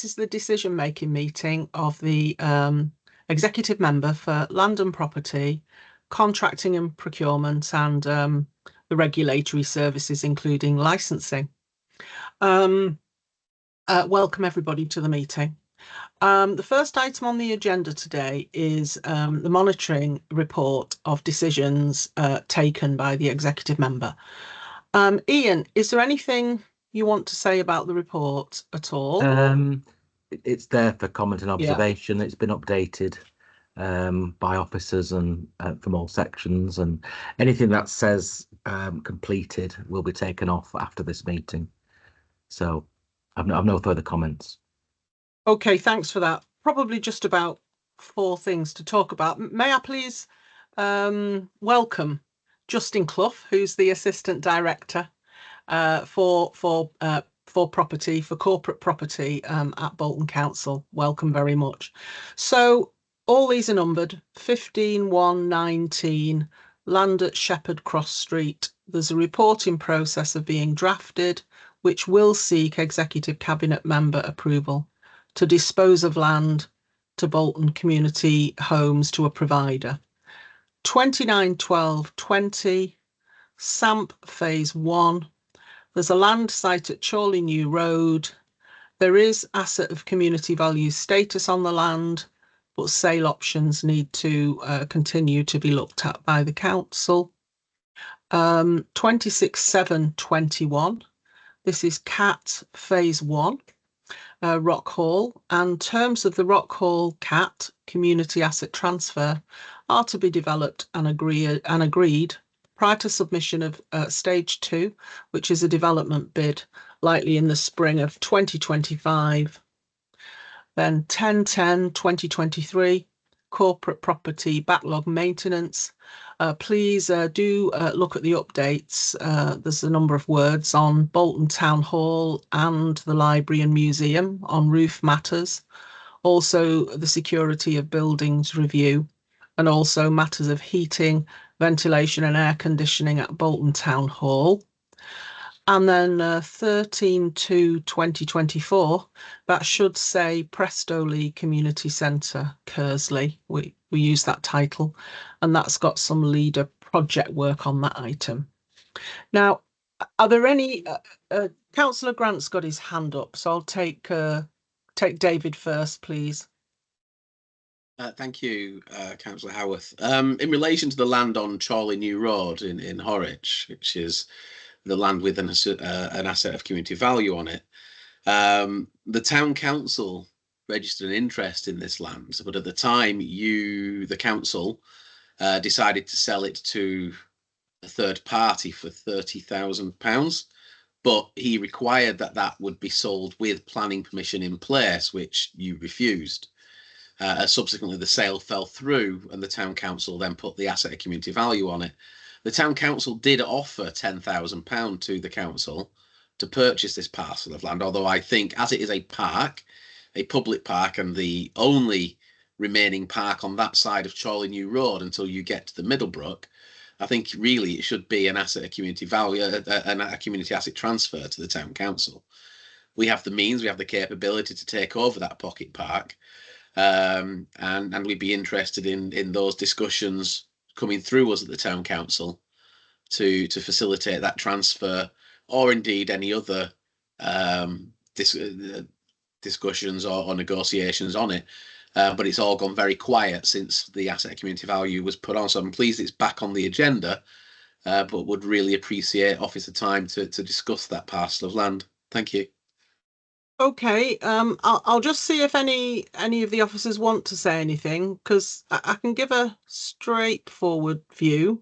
This is the decision-making meeting of the executive member for land and property, contracting and procurement, and the regulatory services, including licensing. Welcome everybody to the meeting. The first item on the agenda today is the monitoring report of decisions taken by the executive member. Ian, is there anything you want to say about the report at all? It's there for comment and observation. Yeah. It's been updated by officers and from all sections, and anything that says completed will be taken off after this meeting. So I've no further comments. Okay, thanks for that. Probably just about 4 things to talk about. May I please welcome Justin Clough, who's the Assistant Director for property, for corporate property at Bolton Council. Welcome very much. So all these are numbered: 15-1-19, land at Shepherd Cross Street. There's a reporting process of being drafted, which will seek Executive Cabinet member approval to dispose of land to Bolton Community Homes to a provider. 29-12-20, SAMP Phase 1. There's a land site at Chorley New Road. There is asset of community value status on the land, but sale options need to continue to be looked at by the council. 26-7-21. This is CAT Phase 1. Rock Hall, and terms of the Rock Hall CAT community asset transfer are to be developed and agreed prior to submission of stage 2, which is a development bid, likely in the spring of 2025. Then 10-10-2023, corporate property backlog maintenance. Please do look at the updates. There's a number of words on Bolton Town Hall and the Library and Museum on roof matters. Also the security of buildings review, and also matters of heating, ventilation and air conditioning at Bolton Town Hall. And then 13-2-2024, that should say Prestoley Community Centre, Kersley. We use that title, and that's got some leader project work on that item. Now, are there any, Councillor Grant's got his hand up, so I'll take David first, please. Thank you, Councillor Howarth. In relation to the land on Chorley New Road in Horwich, which is the land with an asset of community value on it, the town council registered an interest in this land, but at the time the council decided to sell it to a third party for £30,000, but he required that would be sold with planning permission in place, which you refused. Subsequently the sale fell through, and the town council then put the asset of community value on it. The town council did offer £10,000 to the council to purchase this parcel of land, although I think, as it is a park, a public park, and the only remaining park on that side of Chorley New Road until you get to the Middlebrook, I think really it should be an asset of community value, a community asset transfer to the town council. We have the means, we have the capability to take over that pocket park, and we'd be interested in those discussions coming through us at the town council to facilitate that transfer, or indeed any other discussions or negotiations on it. But it's all gone very quiet since the asset community value was put on. So I'm pleased it's back on the agenda, but would really appreciate officer time to discuss that parcel of land. Thank you. Okay, I'll just see if any of the officers want to say anything, because I can give a straightforward view,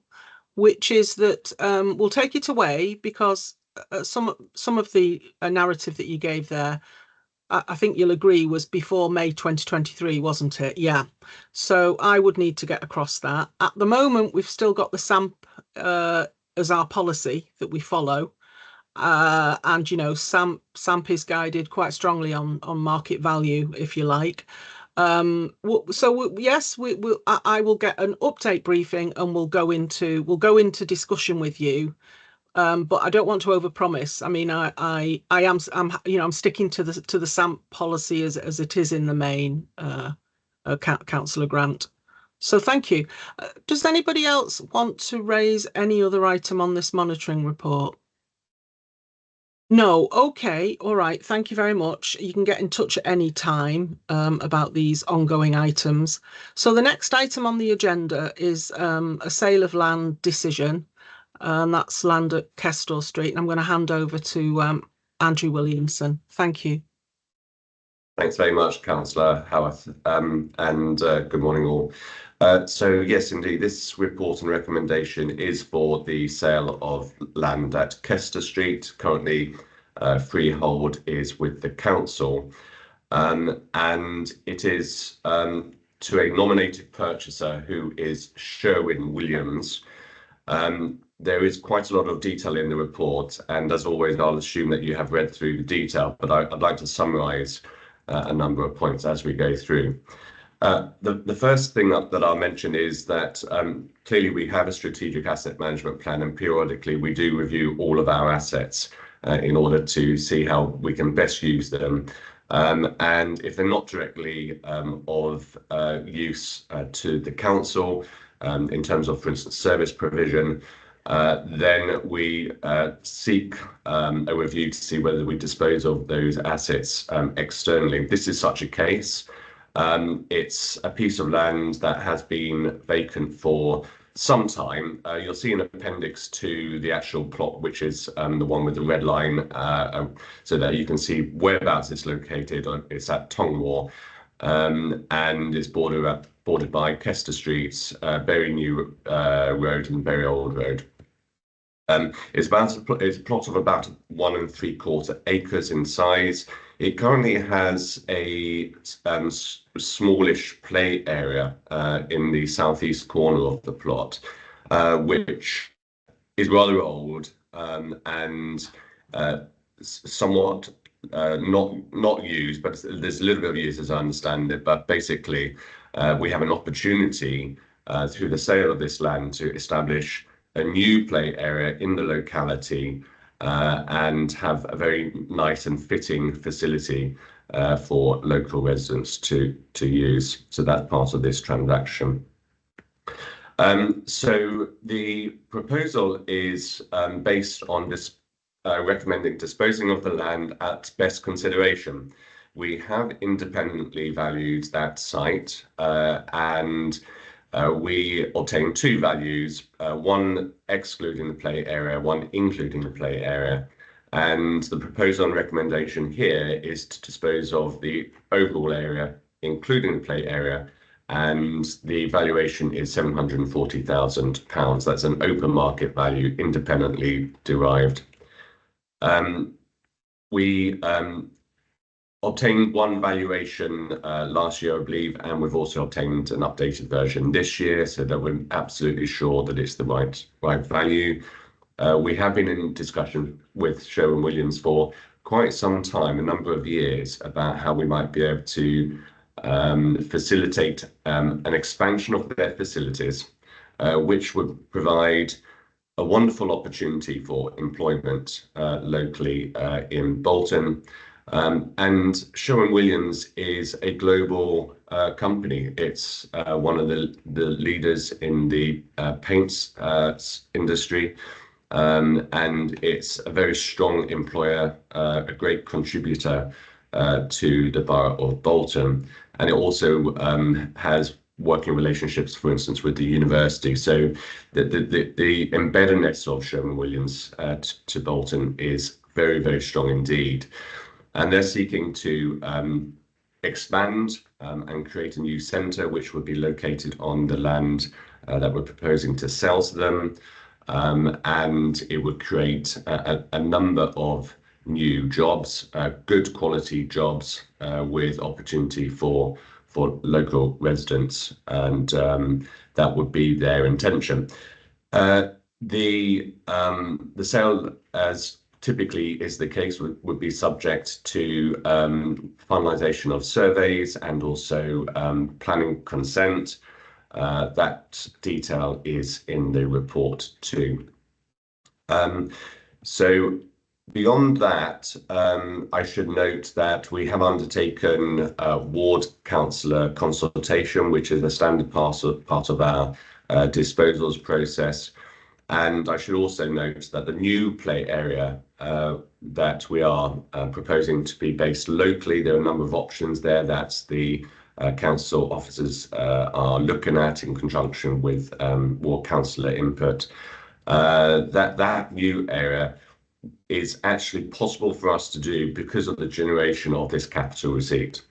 which is that we'll take it away, because some of the narrative that you gave there, I think you'll agree, was before May 2023, wasn't it? Yeah. So I would need to get across that. At the moment, we've still got the SAMP as our policy that we follow. And, you know, SAMP is guided quite strongly on market value, if you like. Yes, I will get an update briefing, and we'll go into discussion with you but I don't want to overpromise. I mean, I'm sticking to the SAMP policy as it is in the main, Councillor Grant. So thank you. Does anybody else want to raise any other item on this monitoring report? No, okay, all right. Thank you very much. You can get in touch at any time about these ongoing items. So the next item on the agenda is a sale of land decision, and that's land at Kestor Street. And I'm going to hand over to Andrew Williamson. Thank you. Thanks very much, Councillor Howarth, and good morning all. So yes, indeed, this report and recommendation is for the sale of land at Kestor Street. Currently, freehold is with the council, and it is to a nominated purchaser who is Sherwin-Williams. There is quite a lot of detail in the report, and as always, I'll assume that you have read through the detail, but I'd like to summarise a number of points as we go through. The first thing that I'll mention is that clearly we have a strategic asset management plan, and periodically we do review all of our assets in order to see how we can best use them. And if they're not directly of use to the council in terms of, for instance, service provision, then we seek a review to see whether we dispose of those assets externally. This is such a case. It's a piece of land that has been vacant for some time. You'll see an appendix to the actual plot, which is the one with the red line, so that you can see whereabouts it's located. It's at Tongwar, and it's bordered by Kestor Streets, Very New Road and Very Old Road. It's a plot of about 1 3/4 acres in size. It currently has a smallish play area in the southeast corner of the plot, which is rather old and somewhat not used, but there's a little bit of use as I understand it. But basically, we have an opportunity through the sale of this land to establish a new play area in the locality and have a very nice and fitting facility for local residents to use. So that's part of this transaction. So the proposal is based on this recommending disposing of the land at best consideration. We have independently valued that site and we obtained 2 values, one excluding the play area, one including the play area. And the proposal and recommendation here is to dispose of the overall area, including the play area, and the valuation is £740,000. That's an open market value, independently derived. We obtained one valuation last year, I believe, and we've also obtained an updated version this year, so that we're absolutely sure that it's the right value. We have been in discussion with Sherwin-Williams for quite some time, a number of years, about how we might be able to facilitate an expansion of their facilities, which would provide a wonderful opportunity for employment locally in Bolton. And Sherwin-Williams is a global company. It's one of the leaders in the paints industry, and it's a very strong employer, a great contributor to the borough of Bolton. And it also has working relationships, for instance, with the university. So the embeddedness of Sherwin-Williams to Bolton is very, very strong indeed. And they're seeking to expand and create a new centre, which would be located on the land that we're proposing to sell to them. And it would create a number of new jobs, good quality jobs with opportunity for local residents, and that would be their intention. The sale, as typically is the case, would be subject to finalisation of surveys and also planning consent. That detail is in the report too. So beyond that, I should note that we have undertaken a ward councillor consultation, which is a standard part of our disposals process. And I should also note that the new play area that we are proposing to be based locally, there are a number of options there that the council officers are looking at in conjunction with ward councillor input. That new area is actually possible for us to do because of the generation of this capital receipt.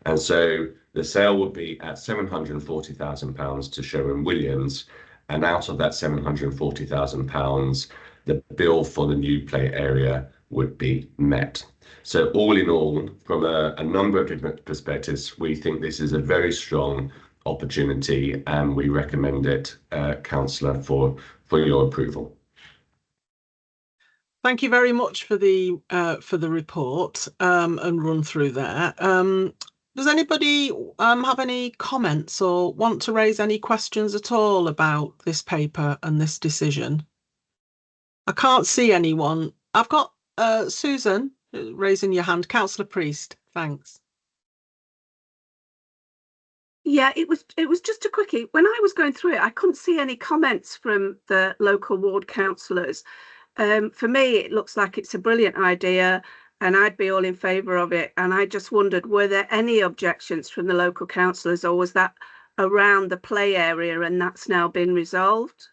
And so the sale would be at £740,000 to Sherwin-Williams, and out of that £740,000, the bill for the new play area would be met. So all in all, from a number of different perspectives, we think this is a very strong opportunity, and we recommend it, Councillor, for your approval. Thank you very much for the report and run through there. Does anybody have any comments or want to raise any questions at all about this paper and this decision? I can't see anyone. I've got Susan raising your hand. Councillor Priest, thanks. Yeah, it was just a quickie. When I was going through it, I couldn't see any comments from the local ward councillors. For me, it looks like it's a brilliant idea and I'd be all in favour of it. And I just wondered, were there any objections from the local councillors, or was that around the play area and that's now been resolved?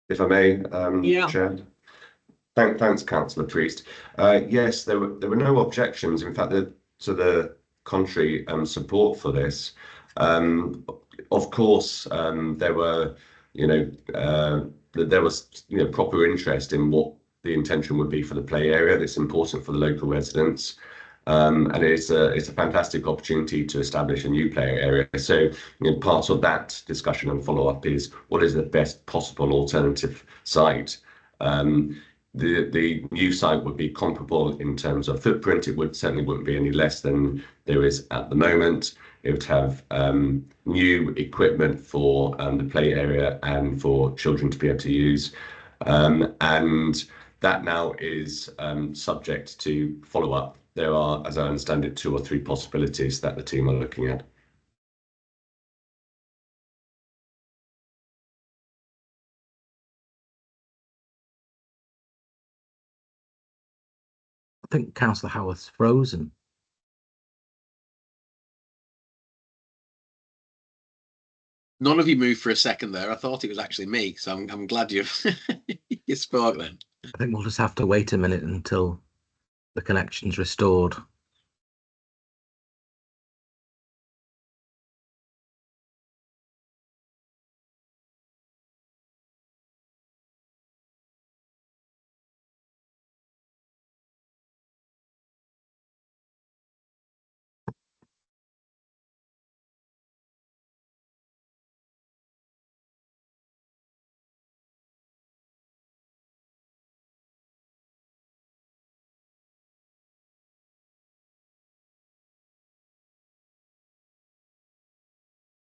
If I may, Chair. Thanks, Councillor Priest. Yes, there were no objections. In fact, to the contrary, support for this. Of course, there were, there was proper interest in what the intention would be for the play area. That's important for the local residents, and it's a fantastic opportunity to establish a new play area. So part of that discussion and follow up is what is the best possible alternative site. The new site would be comparable in terms of footprint. It certainly wouldn't be any less than there is at the moment. It would have new equipment for the play area and for children to be able to use. And that now is subject to follow up. There are, as I understand it, 2 or 3 possibilities that the team are looking at. I think Councillor Howarth's frozen. None of you moved for a second there. I thought it was actually me, so I'm glad you you spoke then. I think we'll just have to wait a minute until the connection's restored.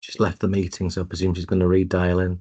She's left the meeting, so I presume she's going to redial in.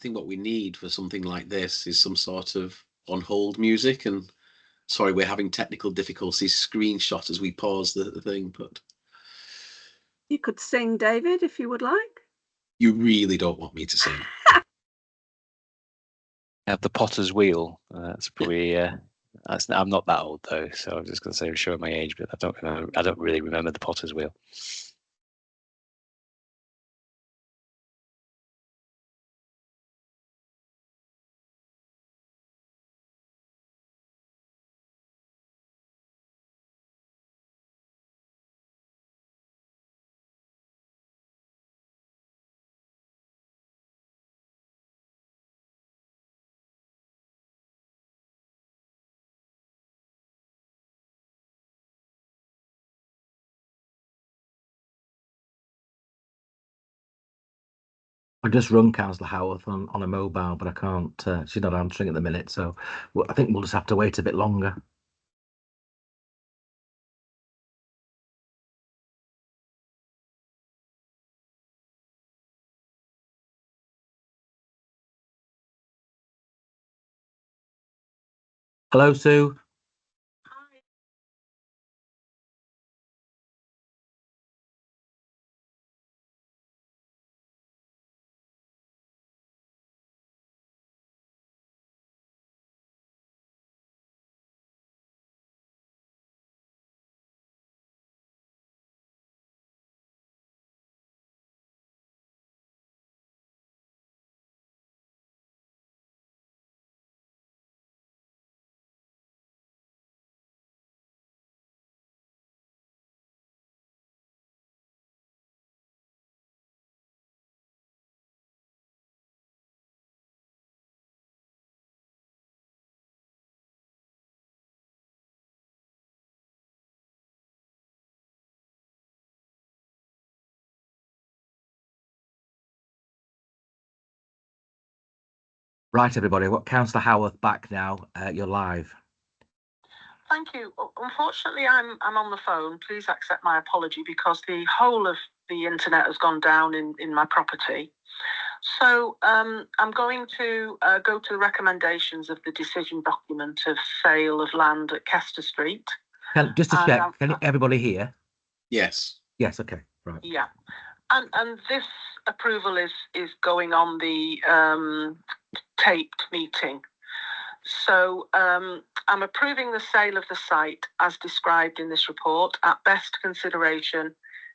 think what we need for something like this is some sort of on hold music. And sorry, we're having technical difficulties. Screenshot as we pause the thing, but you could sing, David, if you would like. You really don't want me to sing. Have the Potter's Wheel. That's probably. I'm not that old though, so I'm just going to say I'm showing my age, but I don't really remember the Potter's Wheel. I just rung Councillor Howarth on a mobile, but I can't. She's not answering at the minute, so I think we'll just have to wait a bit longer. Hello, Sue. Right, everybody. What Councillor Howarth back now? You're live. Thank you. Unfortunately, I'm on the phone. Please accept my apology because the whole of the internet has gone down in my property. So I'm going to go to the recommendations of the decision document of sale of land at Kester Street. Just to check, can everybody hear? Yes. Yes. Okay. Right. Yeah. And this approval is going on the taped meeting. So I'm approving the sale of the site as described in this report at best consideration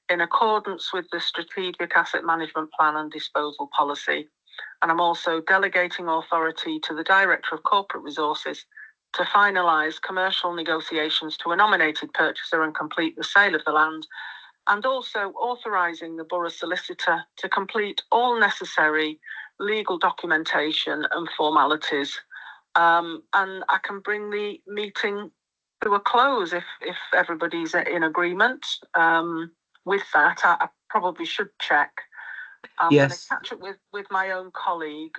in accordance with the Strategic Asset Management Plan and Disposal Policy. And I'm also delegating authority to the Director of Corporate Resources to finalise commercial negotiations to a nominated purchaser and complete the sale of the land, and also authorising the Borough Solicitor to complete all necessary legal documentation and formalities. And I can bring the meeting to a close if everybody's in agreement. With that, I probably should check. I'm going to catch up with my own colleague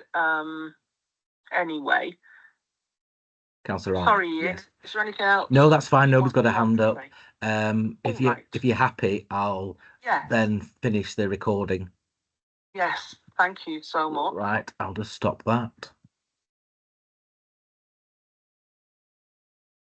anyway. Councillor Ryan. Sorry, Ian. Yes. Is there anything else? No, that's fine. Nobody's got a hand up. If you're happy, I'll then finish the recording. Yes, thank you so much. Right, I'll just stop that.